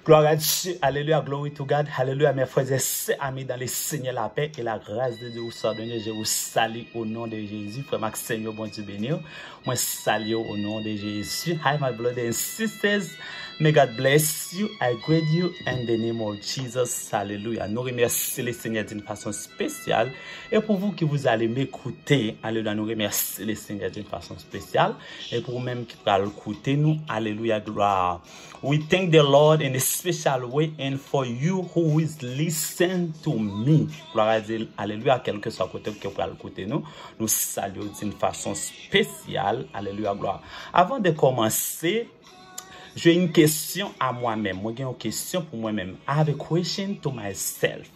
Gloire à Dieu, alléluia, glory to God, alléluia, mes frères et sœurs, amis dans le Seigneur, la paix et la grâce de Dieu vous soit donnée. Je vous salue au nom de Jésus, frère Max, Seigneur, bon Dieu béni. Moi, salue au nom de Jésus. Hi, my brothers and sisters. May God bless you. I greet you in the name of Jesus. Alléluia. Nous remercions le Seigneur d'une façon spéciale. Et pour vous qui vous allez m'écouter, alléluia, nous remercions le Seigneur d'une façon spéciale. Et pour vous-même qui allez écouter nous, alléluia, gloire. We thank the Lord in a special way, and for you who is listen to me. Gloire à Dieu, alléluia, quel que soit le côté que vous allez écouter nous, nous saluons d'une façon spéciale. Alléluia, gloire. Avant de commencer, j'ai une question à moi-même. Moi, j'ai une question pour moi-même. I have a question to myself.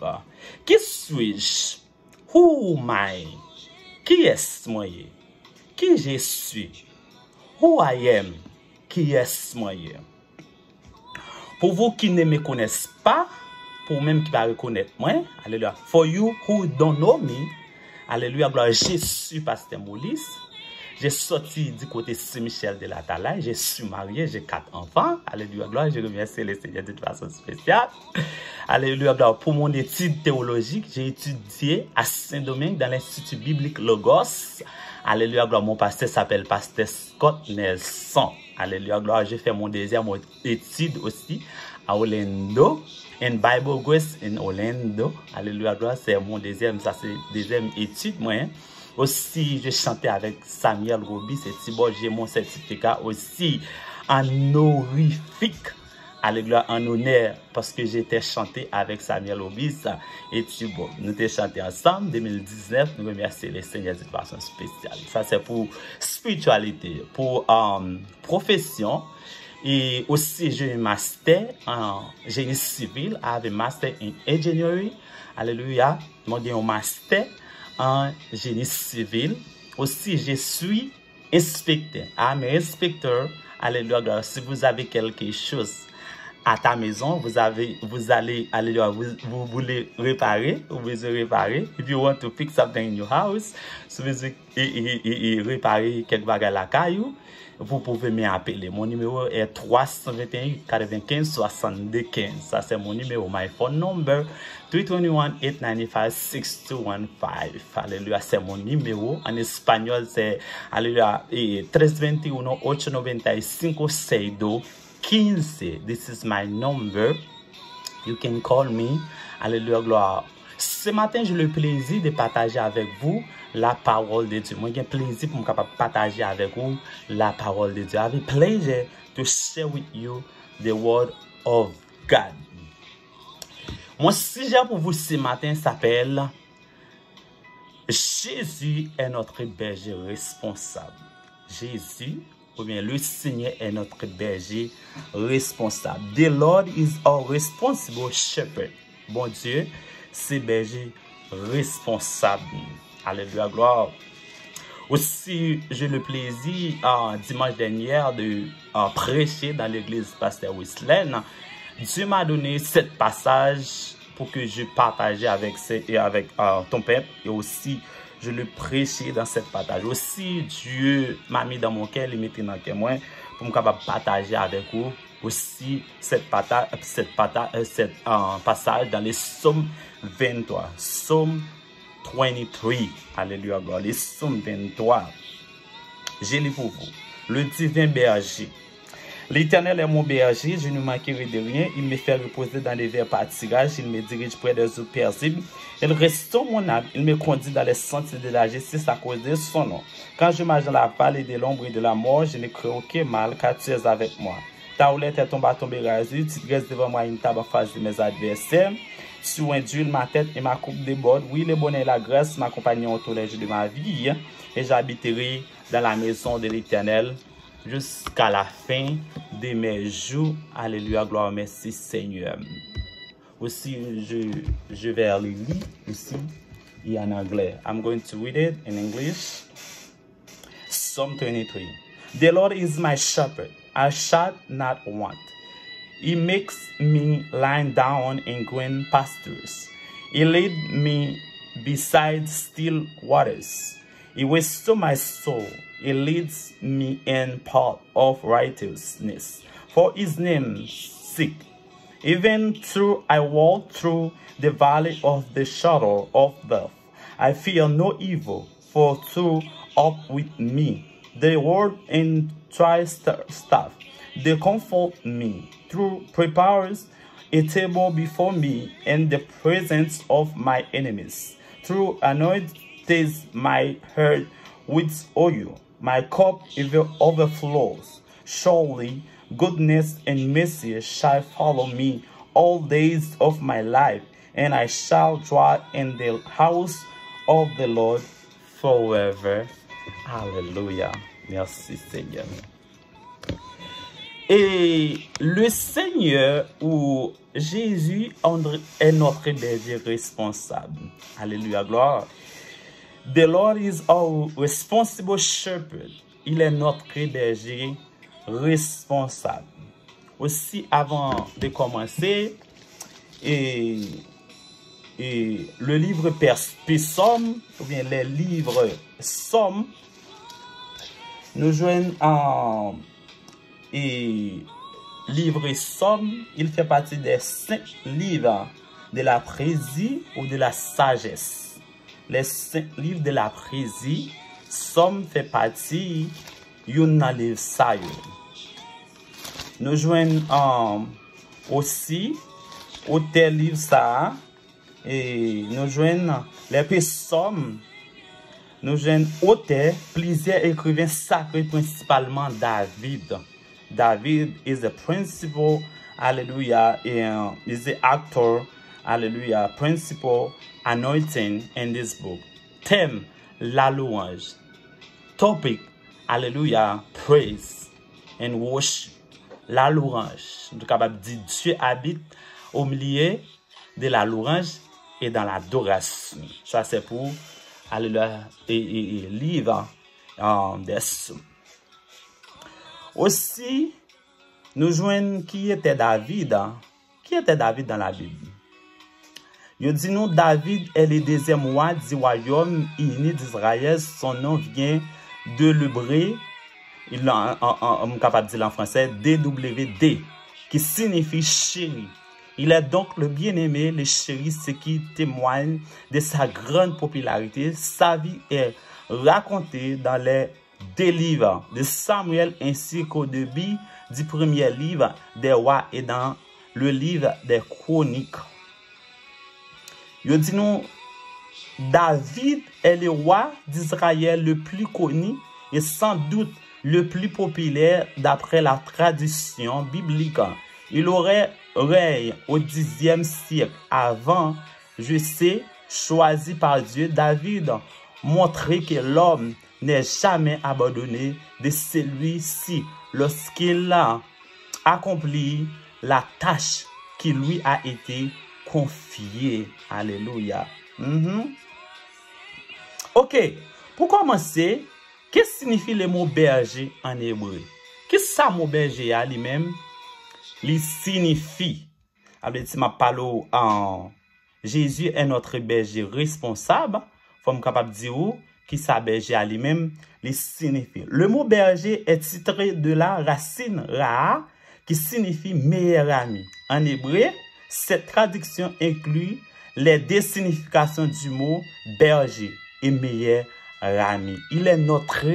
Qui suis-je? Who am I? Qui est-ce moi? Qui je suis? Who I am? Qui est-ce moi? Pour vous qui ne me connaissent pas, pour même qui va reconnaître moi, alléluia. For you who don't know me, alléluia, gloire, je suis Pasteur Molis. J'ai sorti du côté Saint-Michel de la Talaye, je suis marié, j'ai 4 enfants. Alléluia, gloire, je remercie le Seigneur de façon spéciale. Alléluia, gloire, pour mon étude théologique, j'ai étudié à Saint-Domingue dans l'Institut biblique Logos. Alléluia, gloire, mon pasteur s'appelle Pasteur Scott Nelson. Alléluia, gloire, j'ai fait mon deuxième étude aussi à Orlando. In Bible Grace in Orlando. Alléluia, gloire, c'est mon deuxième, ça c'est deuxième étude, moi. Hein. Aussi, je chantais avec Samuel Roby, c'est Thibaut, j'ai mon certificat aussi honorifique. Alléluia, en honneur, parce que j'étais chanté avec Samuel Roby et Thibaut. Nous étions chantés ensemble, 2019, nous remercions les Seigneurs de façon spéciale. Ça, c'est pour spiritualité, pour profession. Et aussi, j'ai un master en génie civil, I have a master in engineering. Alléluia, j'ai un master en génie civil. Aussi, je suis inspecteur. I'm an inspector. Alléluia. Si vous avez quelque chose à ta maison, vous allez, alléluia, vous voulez réparer, vous voulez réparer. If you want to fix something in your house, si vous voulez réparer quelque chose à la caillou, vous pouvez m'appeler. Mon numéro est 321 95 62 15. Ça, c'est mon numéro. My phone number 321-895-6215. Alléluia, c'est mon numéro. En espagnol, c'est alléluia, 321-895-6215. This is my number. You can call me. Alléluia, gloire. Ce matin, j'ai le plaisir de partager avec vous la parole de Dieu. Moi, j'ai plaisir pour me partager avec vous la parole de Dieu. I have a pleasure to share with you the word of God. Mon sujet pour vous ce matin s'appelle Jésus est notre berger responsable. Jésus, ou bien le Seigneur est notre berger responsable. The Lord is our responsible shepherd. Bon Dieu, c'est berger responsable. Alléluia, gloire. Aussi, j'ai le plaisir, dimanche dernier, de prêcher dans l'église Pasteur Wesley. Dieu m'a donné 7 passages pour que je partage avec ton peuple. Et aussi, je le prêchais dans cette partage. Aussi, Dieu m'a mis dans mon cœur, il m'a mis dans le cœur pour me partager avec vous. Aussi, cette passage dans les psaumes 23. Psaume 23. Alléluia, gloire. Les psaumes 23. J'ai lu pour vous. Le divin berger. L'Éternel est mon berger, je ne manquerai de rien. Il me fait reposer dans les verts pâturages. Il me dirige près des eaux paisibles. Il restaure mon âme. Il me conduit dans les sentiers de la justice à cause de son nom. Quand je marche dans la vallée de l'ombre et de la mort, je ne crains aucun mal, car tu es avec moi. Ta houlette et ton bâton me rassurent. Tu dresses devant moi une table en face de mes adversaires. Tu induis ma tête et ma coupe déborde. Oui, le bonheur et la grâce m'accompagneront tous les jours de ma vie. Et j'habiterai dans la maison de l'Éternel jusqu'à la fin de mes jours. Alléluia, gloire, merci Seigneur. Aussi, je vais le lire ici et en anglais. I'm going to read it in English. Psalm 23. The Lord is my shepherd. I shall not want. He makes me lie down in green pastures. He leads me beside still waters. He restores my soul. He leads me in path of righteousness for his name's sake. Even though I walk through the valley of the shadow of death, I fear no evil, for thou art with me. The word and staff, they comfort me. Thou prepares a table before me in the presence of my enemies. Thou anointest my head with oil. My cup overflows. Surely goodness and mercy shall follow me all days of my life, and I shall dwell in the house of the Lord forever. Alléluia. Merci Seigneur. Et le Seigneur ou Jésus est notre berger responsable. Alléluia, gloire. The Lord is our responsible shepherd. Il est notre berger responsable. Aussi, avant de commencer, et le livre Psaume, ou bien les livres Psaume, nous joignent en livre Psaume, il fait partie des 5 livres de la poésie ou de la sagesse. Les 5 livres de la poésie, Psaume fait partie d'un livre ça. Nous joignons aussi au tel livre ça, et nous joignons les psaumes. Nous joignons auteur, plusieurs écrivains sacrés, principalement David. David is the principal, hallelujah, is the actor, hallelujah, principal anointing in this book. Thème, la louange. Topic, hallelujah, praise and worship. La louange. Nous sommes capables de dire Dieu habite au milieu de la louange et dans l'adoration. Ça c'est pour, alléluia, et livre des psaumes. Aussi, nous joignons qui était David. Qui était David dans la Bible? Il dit nous, David est le deuxième roi du royaume uni d'Israël. Son nom vient de l'hébreu, on est capable de dire en français, DWD, qui signifie chéri. Il est donc le bien-aimé, le chéri, ce qui témoigne de sa grande popularité. Sa vie est racontée dans les 2 livres de Samuel ainsi qu'au début du premier livre des rois et dans le livre des chroniques. Il dit nous, David est le roi d'Israël le plus connu et sans doute le plus populaire d'après la tradition biblique. Il aurait règne au 10e siècle avant, je sais, choisi par Dieu. David montrait que l'homme n'est jamais abandonné de celui-ci lorsqu'il a accompli la tâche qui lui a été confiée. Alléluia. Ok, pour commencer, qu'est-ce que signifie le mot berger en hébreu? Qu'est-ce que ça mot berger a lui-même? Il signifie, si je parle en Jésus est notre berger responsable, il faut capable de dire qui ça berger à lui-même, il signifie. Le mot berger est tiré de la racine ra qui signifie meilleur ami. En hébreu, cette traduction inclut les 2 significations du mot berger et meilleur ami. Il est notre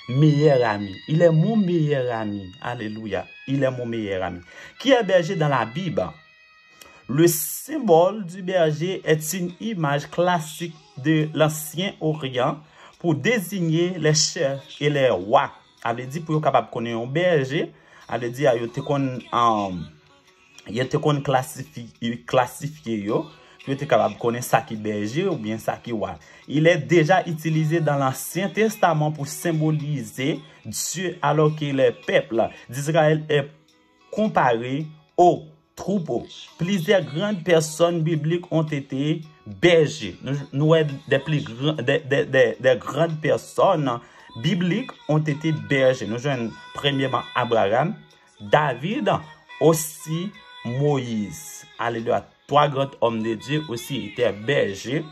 meilleur ami. Il est mon meilleur ami. Alléluia. Il est mon meilleur ami. Qui est berger dans la Bible? Le symbole du berger est une image classique de l'Ancien Orient pour désigner les chefs et les rois. Elle dit pour capable connaître un berger, elle dit il te qu'on classifier yo, tu es capable connaître ça qui berger ou bien ça qui roi. Il est déjà utilisé dans l'Ancien Testament pour symboliser Dieu alors que le peuple d'Israël est comparé au troupeau. Plusieurs grandes personnes bibliques ont été bergers. Nous des grandes personnes bibliques ont été bergers. Nous avons premièrement Abraham, David, aussi Moïse. Alléluia. 3 grands hommes de Dieu aussi étaient bergers.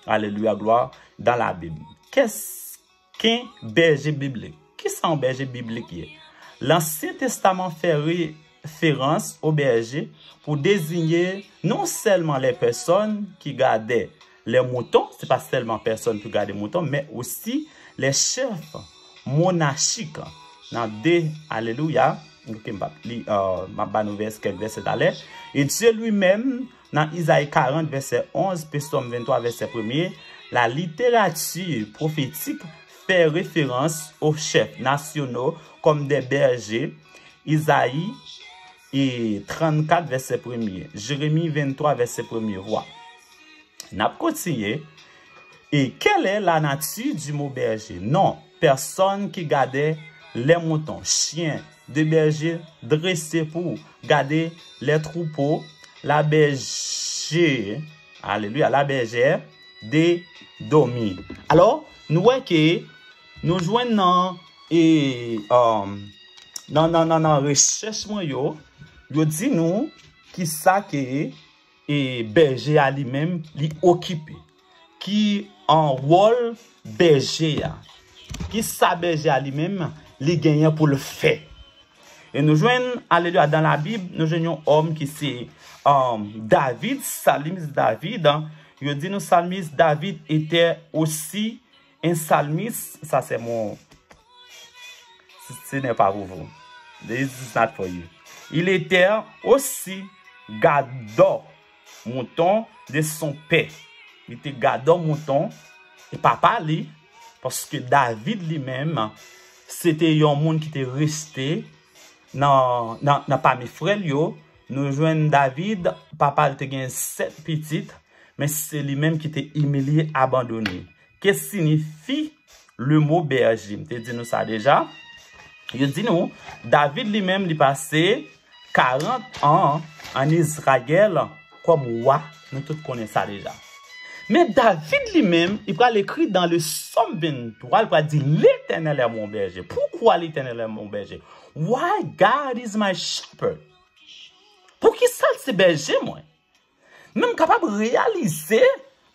Alléluia, gloire, dans la Bible. Qu'est-ce qu'un berger biblique? Qui sont berger biblique? L'Ancien Testament fait référence au berger pour désigner non seulement les personnes qui gardaient les moutons, c'est pas seulement personnes qui gardent les moutons, mais aussi les chefs monarchiques. Dans deux, alléluia, ma verset quelques versets d'aller. Et Dieu lui-même, dans Isaïe 40, verset 11, Psaume 23, verset 1er, la littérature prophétique fait référence aux chefs nationaux comme des bergers. Isaïe et 34, verset 1er. Jérémie 23, verset 1er. Roi. N'a continué. Et quelle est la nature du mot berger? Non, personne qui gardait les moutons, chiens de berger dressés pour garder les troupeaux, la berger, alléluia, la bergère des dormi. Alors, nous voyons que nous joignons et dans recherche yo dit nous qui ça que et berger à lui-même li occupé qui en rôle berger qui ça berger à lui-même li gagnant pour le faire. Et nous joignons alléluia dans la Bible nous joignons homme qui c'est David, psalmiste David. Je dis nous psalmiste David était aussi un psalmiste, ça c'est mon, ce n'est pas pour vous. This is not for you. Il était aussi gardeur mouton de son père. Il était gardeur mouton et papa lui, parce que David lui-même, c'était un monde qui était resté dans parmi frères yo. Nous joignons David, papa il était 7 petites, mais c'est lui-même qui était humilié, abandonné. Qu'est-ce que signifie le mot berger? Je dis nous ça déjà. Je dis nous, David lui-même il passé 40 ans en Israël comme roi. Nous tous connaissons ça déjà. Mais David lui-même, il va l'écrire dans le Psaume 23, il va dire l'Éternel est mon berger. Pourquoi l'Éternel est mon berger? Why God is my shepherd? Pour qui ça c'est berger moi? Même capable de réaliser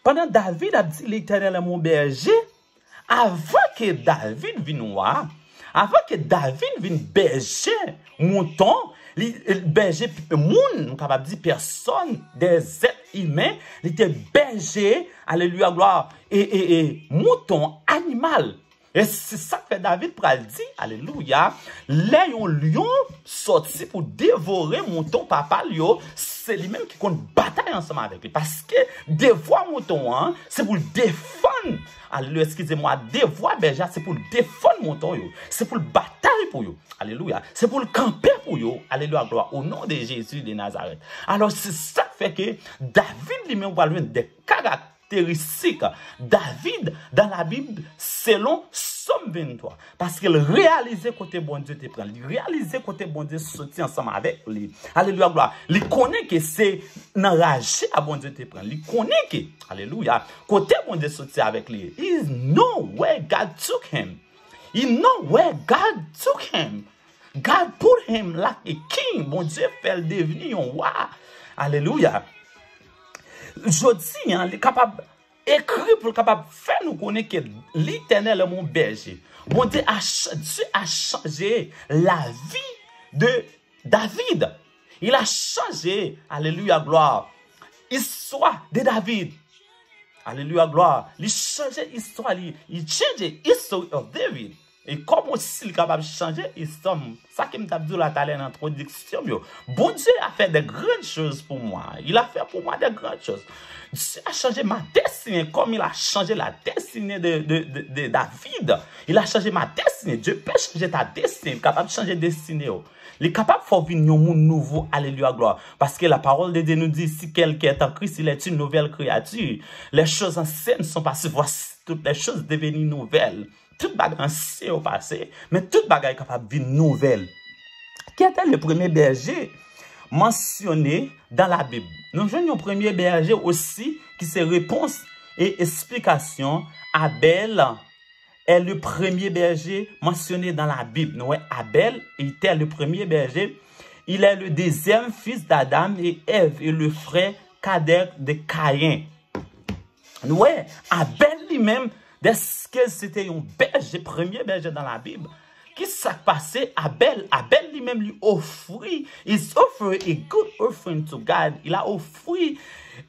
pendant David a dit l'Éternel est mon berger, avant que David vienne roi, avant que David vienne berger mouton, berger moun, capable de dire personne, des êtres humains, il était berger, alléluia, gloire, et mouton, animal. Et c'est ça que David pral dit, alléluia, les lion sorti pour dévorer mouton papa lio, c'est lui-même qui compte bataille ensemble avec lui. Parce que dévoir mouton, hein, c'est pour le défendre. Alléluia, excusez-moi, dévoir berger, c'est pour le défendre mouton, c'est pour le bataille pour yo. Alléluia, c'est pour le camper pour yo. Alléluia, gloire, au nom de Jésus de Nazareth. Alors, c'est ça qui fait que David lui-même va lui des caractéristiques. David dans la Bible selon Psaume 23 parce qu'il réalisait côté bon Dieu te prend, il réalisait côté bon Dieu sorti ensemble avec lui. Alléluia gloire. Il connaît que c'est enragé à bon Dieu te prend. Il connaît que alléluia côté bon Dieu sorti avec lui. He know where God took him. He know where God took him. God put him like a king. Bon Dieu fait le devenir un roi. Alléluia. Je dis, hein, il est capable d'écrire pour capable faire nous connaître que l'Éternel est mon berger. Bon Dieu a changé la vie de David. Il a changé, alléluia, gloire, l'histoire de David. Alléluia, gloire. Il a changé l'histoire, il changé l'histoire de David. Et comme aussi il est capable de changer l'histoire, ça qui me t'a dit la talent en introduction, bon Dieu a fait de grandes choses pour moi. Il a fait pour moi de grandes choses. Dieu a changé ma destinée comme il a changé la destinée de David. Il a changé ma destinée. Dieu peut changer ta destinée. Il est capable de changer la destinée. Il est capable de faire venir un monde nouveau. Alléluia, gloire. Parce que la parole de Dieu nous dit, si quelqu'un est en Christ, il est une nouvelle créature. Les choses anciennes sont passées. Voici toutes les choses devenues nouvelles. Toute bagarre ancienne au passé, mais toute bagarre est capable de vivre nouvelle. Qui était le premier berger mentionné dans la Bible? Nous avons un premier berger aussi qui c'est réponse et explication. Abel est le premier berger mentionné dans la Bible. Nous, Abel était le premier berger. Il est le deuxième fils d'Adam et Ève et le frère cadet de Caïn. Nous, Abel lui-même, dès que c'était un berger, premier berger dans la Bible, qui s'est passé? Abel lui-même lui offrit, il offre a good offering to God. Il a offert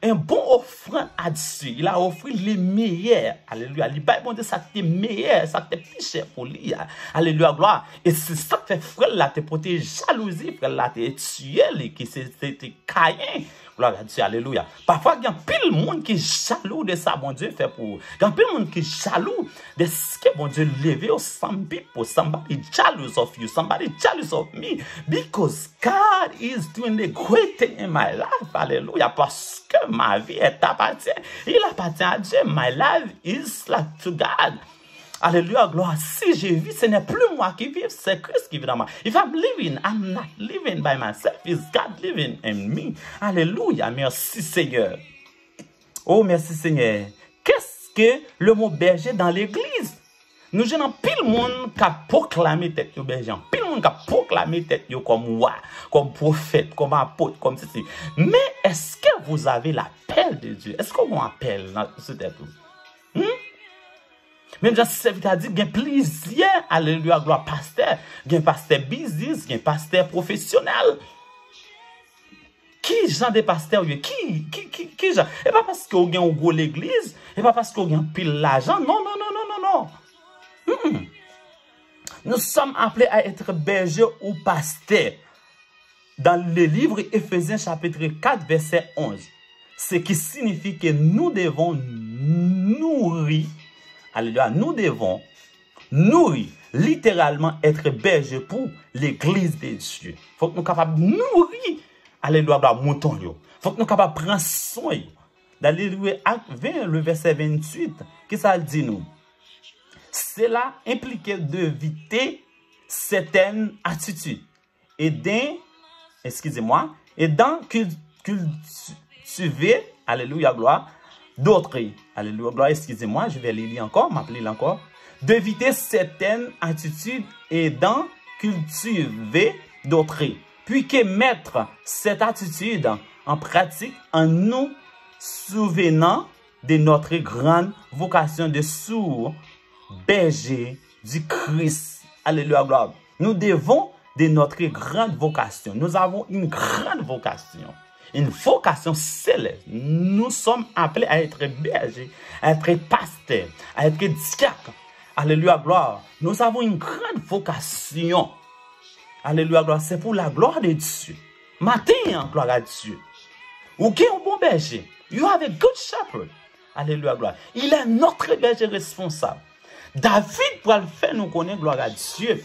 un bon offrande à Dieu. Il a offert les meilleurs. Alléluia. Il a dit ça qui est meilleur, ça qui est plus cher pour lui. Alléluia, gloire. Et c'est ça que fait frère là, te porter jalousie, frère là, te tuer, qui c'était Caïn. Gloire à Dieu, alléluia. Parfois, il y a pile monde qui est jaloux de ça, bon Dieu fait pour vous. Il y a pile monde qui est jaloux de ce que bon Dieu levé au some people. Somebody jealous of you. Somebody jealous of me. Because God is doing the great thing in my life. Alléluia. Parce que ma vie est appartient. Il appartient à Dieu. My life is like to God. Alléluia, gloire. Si je vis, ce n'est plus moi qui vis, c'est Christ qui vit dans moi. If I'm living, I'm not living by myself. It's God living in me. Alléluia, merci Seigneur. Oh, merci Seigneur. Qu'est-ce que le mot berger dans l'église? Nous avons pile monde qui a proclamé tête de berger. Pile monde qui a proclamé tête comme roi, comme prophète, comme apôtre, comme ceci. Mais est-ce que vous avez l'appel de Dieu? Est-ce qu'on appelle dans ce tête? Même Jean serviteur a dit, il y a plaisir, alléluia, gloire, pasteur, il y a pasteur business, il y a pasteur professionnel. Qui genre de pasteur, qui genre? Et pas parce qu'on a un gros l'église, et pas parce qu'on a pile l'argent, non. Nous sommes appelés à être bergers ou pasteurs. Dans le livre Éphésiens chapitre 4, verset 11, ce qui signifie que nous devons nourrir. Alléluia, nous devons nourrir, littéralement être berger pour l'église de Dieu. Il faut que nous soyons capables de nourrir, alléluia, mouton. Il faut que nous soyons capables de prendre soin. Dans le livre Acte 20, le verset 28, qu'est-ce que ça dit nous? Cela impliquait d'éviter certaines attitudes et d'en cultiver, alléluia, gloire, d'autres, alléluia, gloire, excusez-moi, je vais les lire encore, m'appeler encore, d'éviter certaines attitudes et d'en cultiver d'autres, puis que mettre cette attitude en pratique en nous souvenant de notre grande vocation de berger du Christ, alléluia, gloire. Nous devons de notre grande vocation, nous avons une grande vocation. Une vocation céleste. Nous sommes appelés à être bergers, à être pasteurs, à être diacres. Alléluia, gloire. Nous avons une grande vocation. Alléluia, gloire. C'est pour la gloire de Dieu. Matin, gloire à Dieu. Ou qui est un bon berger? You have a good shepherd. Alléluia, gloire. Il est notre berger responsable. David, pour le faire, nous connaissons, gloire à Dieu.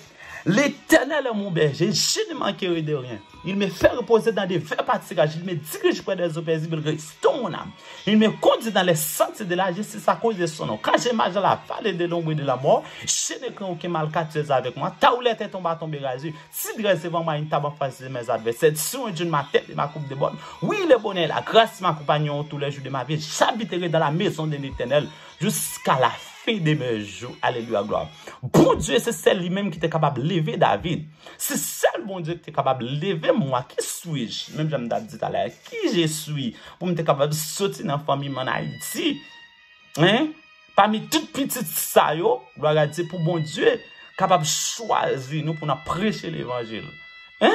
L'Éternel est mon berger, je ne manquerai de rien. Il me fait reposer dans des verts pâturages. Il me dirige près des eaux paisibles, il restaure mon âme. Il me conduit dans les sentiers de la justice à cause de son nom. Quand je marche dans la vallée de l'ombre de la mort, je ne crains aucun mal car tu es avec moi. Ta houlette est ton bâton bérasé. Si dresse devant moi une table en face de mes adversaires, sur Dieu de ma tête et ma coupe de bonne. Oui, le bonheur, la grâce m'accompagneront tous les jours de ma vie. J'habiterai dans la maison de l'Éternel jusqu'à la fin de mes jours. Alléluia, gloire. Bon Dieu, c'est celle lui-même qui était capable de lever David. C'est celle, bon Dieu, qui est capable de lever moi. Qui suis-je? Même j'aime dit tout à l'heure. Qui je suis? Pour me être capable de sortir dans la famille en Haïti. Hein? Parmi toutes petites ça, gloire à Dieu, pour bon Dieu, capable de choisir nous pour nous prêcher l'évangile. Hein?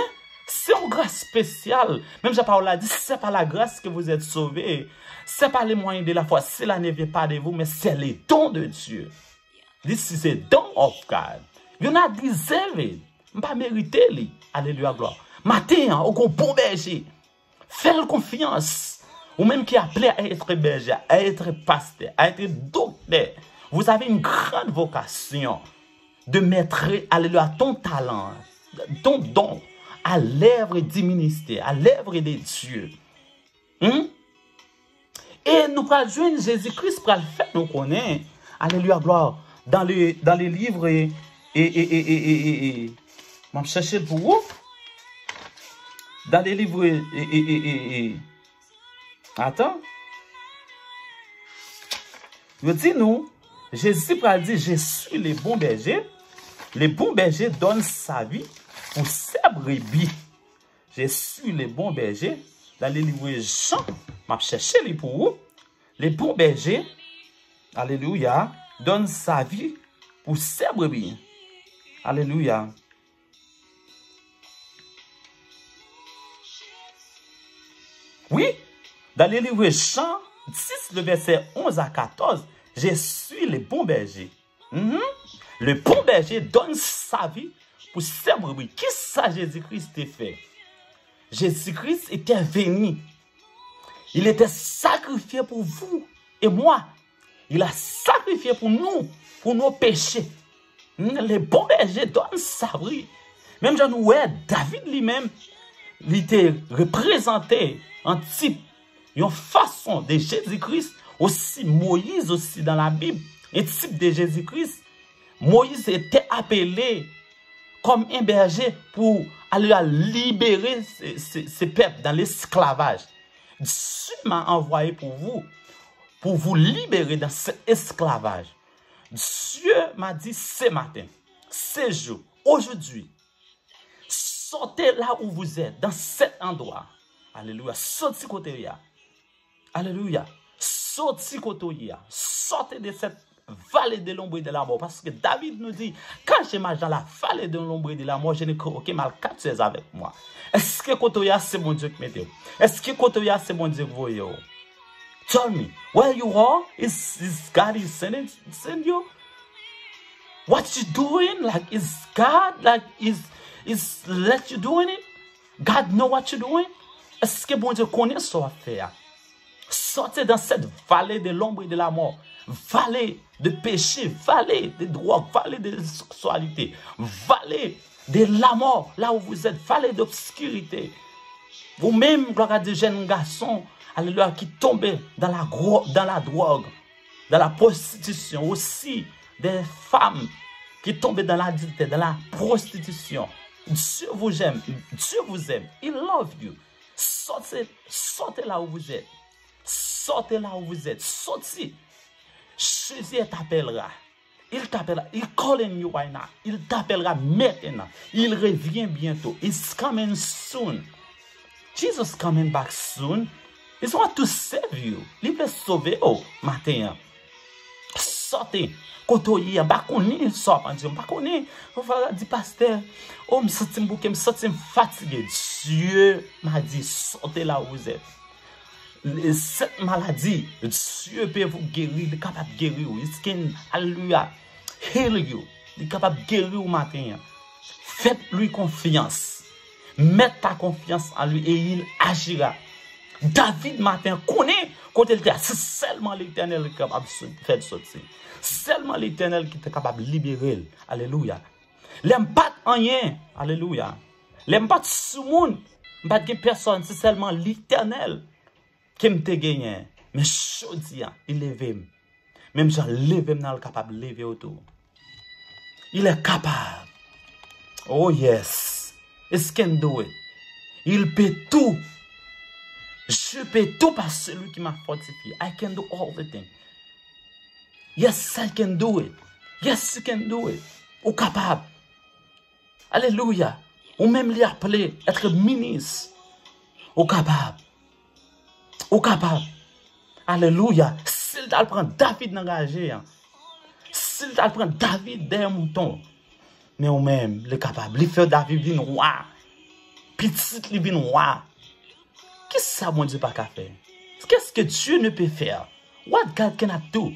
C'est une grâce spéciale. Même Jean-Paul a dit, c'est pas la grâce que vous êtes sauvés. C'est pas les moyens de la foi. Cela ne vient pas de vous, mais c'est les dons de Dieu. This is a don of God. You not deserve it. Pas mérité, li. Alléluia, gloire. Matin, au bon berger. Faites confiance. Ou même qui est appelé à être berger, à être pasteur, à être docteur. Vous avez une grande vocation de mettre, alléluia, ton talent, ton don à l'œuvre du ministère, à l'œuvre de Dieu. Et nous allons joindre Jésus-Christ pour le faire, nous connaissons. Alléluia, gloire. Dans les livres, je vais chercher pour vous. Dans les livres, attends. Je dis nous, Jésus pour dire, je suis le bon berger. Le bon berger donne sa vie pour ses brebis. Je suis le bon berger. Dans les livres Jean, je vais chercher les pour vous. Le bon berger, alléluia, donne sa vie pour ses brebis. Alléluia. Oui, dans le livre Jean 10, le verset 11 à 14, je suis le bon berger. Le bon berger donne sa vie pour ses brebis. Qu'est-ce que ça Jésus-Christ a fait? Jésus-Christ était venu. Il était sacrifié pour vous et moi. Il a sacrifié pour nos péchés. Le bon berger donne sa vie. Même Jean ouais, David lui-même, il était représenté en type, une façon de Jésus-Christ. Aussi Moïse aussi dans la Bible, un type de Jésus-Christ. Moïse était appelé comme un berger pour aller libérer ces peuples dans l'esclavage. Dieu m'a envoyé pour vous libérer dans cet esclavage. Dieu m'a dit ce matin, ce jour, aujourd'hui, sortez là où vous êtes, dans cet endroit. Alléluia. Sortez côté là. Alléluia. Sortez côté là. Sortez de cette vallée de l'ombre de la mort. Parce que David nous dit, quand je marche dans la vallée de l'ombre de la mort, je n'ai aucun mal car tu es avec moi. Est-ce que côté là, c'est mon Dieu qui m'aide? Est-ce que côté là, c'est mon Dieu qui vous aide? Tell me, where you are, is God is send you? What you doing? Like, is God, like, is let you doing it? God know what you doing? Est-ce que bon Dieu connaît ce qu'on fait? Sortez dans cette vallée de l'ombre et de la mort. Vallée de péché, vallée de drogue, vallée de sexualité, vallée de la mort, là où vous êtes, vallée d'obscurité. Vous-même, gloire à Dieu, jeunes garçons, alléluia, qui tombent dans la drogue, dans la prostitution, aussi des femmes qui tombent dans l'adultère, dans la prostitution. Dieu vous aime, Dieu vous aime, il love you. Sortez là où vous êtes. Sortez là où vous êtes. Sortez. Jésus t'appellera. Il t'appellera. Il calling you right now. Il t'appellera maintenant. Il revient bientôt. He's coming soon. Jesus coming back soon. He want to save you. Il veut sauver au matin. Sortez. Kotoye, bakoni, sort, bakoni. On va dire, pasteur, oh, me senti bouquet, me senti fatigué. Dieu m'a dit, sortez là où vous êtes. Cette maladie, Dieu peut vous guérir, il est capable de guérir. Il can, alléluia, heal you. Il est capable de guérir au matin. Faites-lui confiance. Mettez ta confiance en lui et il agira. David matin connaît quand il était, c'est seulement l'Éternel qui est capable de faire sortir. Seulement l'Éternel qui est capable de libérer. Alléluia. L'aime pas rien. Alléluia. L'aime pas tout le monde. Pas de personne. C'est seulement l'Éternel qui me gagné. Mais je dis, il lève. Même si je lève, il est capable de lever autour. Il est capable. Oh yes. He can do it. Il peut tout. Je peux tout par celui qui m'a fortifié. I can do all the things. Yes, I can do it. Yes, you can do it. Ou capable. Alléluia. Ou même lui appeler, être ministre. Ou capable. Ou capable. Alléluia. S'il t'a prend David engagé. S'il t'a prend David derrière mouton. Mais ou même, il est capable. Il fait David vin roi. Petit, il vin roi. Qu'est-ce que ça, mon Dieu, pas qu'à faire? Qu'est-ce que Dieu ne peut faire? What God cannot do?